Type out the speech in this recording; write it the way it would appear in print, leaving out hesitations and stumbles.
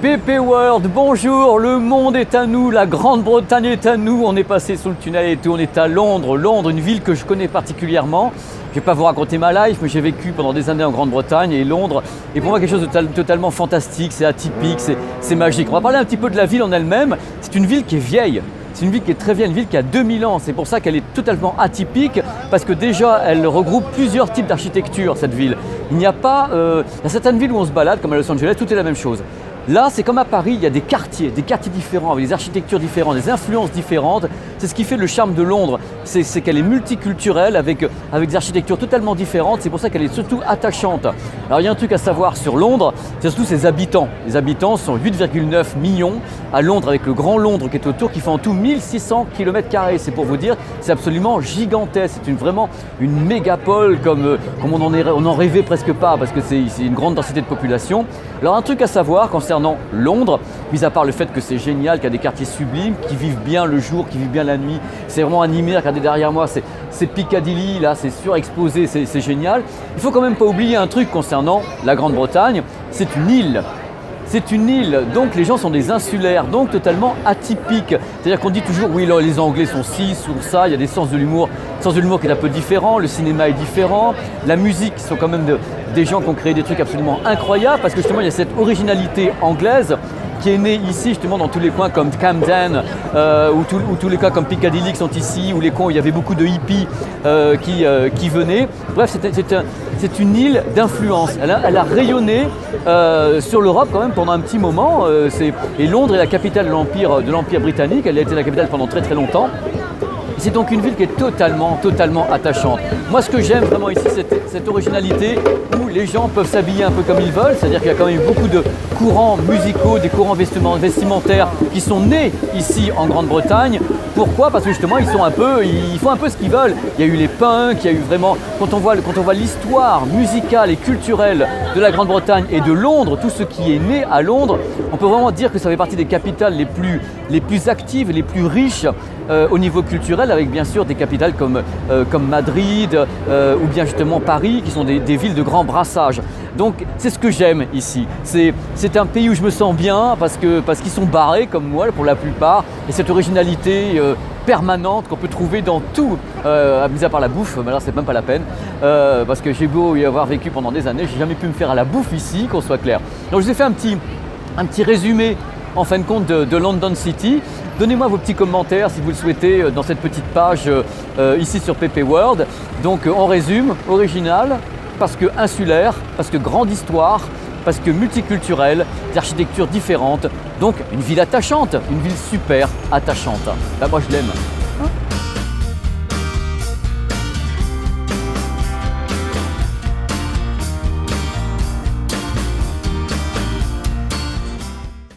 PP World, bonjour, le monde est à nous, la Grande-Bretagne est à nous, on est passé sous le tunnel et tout, on est à Londres. Londres, une ville que je connais particulièrement. Je ne vais pas vous raconter ma life, mais j'ai vécu pendant des années en Grande-Bretagne et Londres est pour moi quelque chose de totalement fantastique, c'est atypique, c'est magique. On va parler un petit peu de la ville en elle-même. C'est une ville qui est vieille. C'est une ville qui est très vieille, une ville qui a 2000 ans. C'est pour ça qu'elle est totalement atypique, parce que déjà, elle regroupe plusieurs types d'architecture, cette ville. Il n'y a pas... il y a certaines villes où on se balade, comme à Los Angeles, tout est la même chose. Là, c'est comme à Paris, il y a des quartiers différents, avec des architectures différentes, des influences différentes. C'est ce qui fait le charme de Londres, c'est qu'elle est multiculturelle, avec des architectures totalement différentes. C'est pour ça qu'elle est surtout attachante. Alors, il y a un truc à savoir sur Londres, c'est surtout ses habitants. Les habitants sont 8,9 millions à Londres, avec le Grand Londres qui est autour, qui fait en tout 1600 km². C'est pour vous dire, c'est absolument gigantesque. C'est vraiment une mégapole comme on n'en rêvait presque pas, parce que c'est une grande densité de population. Alors, un truc à savoir concernant Londres, mis à part le fait que c'est génial, qu'il y a des quartiers sublimes, qui vivent bien le jour, qui vivent bien la nuit, c'est vraiment animé. Regardez derrière moi, c'est Piccadilly, là, c'est surexposé, c'est génial. Il faut quand même pas oublier un truc concernant la Grande-Bretagne, c'est une île. C'est une île, donc les gens sont des insulaires, donc totalement atypiques. C'est-à-dire qu'on dit toujours, oui, les Anglais sont ci, sont ça, il y a des sens de l'humour qui est un peu différent, le cinéma est différent, la musique, sont quand même des gens qui ont créé des trucs absolument incroyables, parce que justement, il y a cette originalité anglaise qui est née ici, justement, dans tous les coins comme Camden, ou tous les coins comme Piccadilly qui sont ici, où les coins où il y avait beaucoup de hippies qui venaient. Bref, c'est une île d'influence. Elle a rayonné sur l'Europe quand même pendant un petit moment. Et Londres est la capitale de l'Empire britannique. Elle a été la capitale pendant très très longtemps. C'est donc une ville qui est totalement attachante. Moi, ce que j'aime vraiment ici, c'est cette originalité où les gens peuvent s'habiller un peu comme ils veulent. C'est-à-dire qu'il y a quand même beaucoup de courants musicaux, des courants vestimentaires qui sont nés ici en Grande-Bretagne. Pourquoi ? Parce que justement, ils font un peu ce qu'ils veulent. Il y a eu les punks, il y a eu vraiment... Quand on voit l'histoire musicale et culturelle de la Grande-Bretagne et de Londres, tout ce qui est né à Londres, on peut vraiment dire que ça fait partie des capitales les plus actives et les plus riches au niveau culturel, avec bien sûr des capitales comme Madrid ou bien justement Paris, qui sont des villes de grand brassage. Donc c'est ce que j'aime ici. C'est un pays où je me sens bien parce qu'ils sont barrés comme moi pour la plupart, et cette originalité permanente qu'on peut trouver dans tout, mis à part la bouffe, mais là c'est même pas la peine, parce que j'ai beau y avoir vécu pendant des années, j'ai jamais pu me faire à la bouffe ici, qu'on soit clair. Donc je vous ai fait un petit résumé en fin de compte de London City. Donnez-moi vos petits commentaires si vous le souhaitez dans cette petite page ici sur PP World. Donc on résume, original, parce que insulaire, parce que grande histoire, parce que multiculturelle, des architectures différentes, donc une ville attachante, une ville super attachante. Là, moi je l'aime.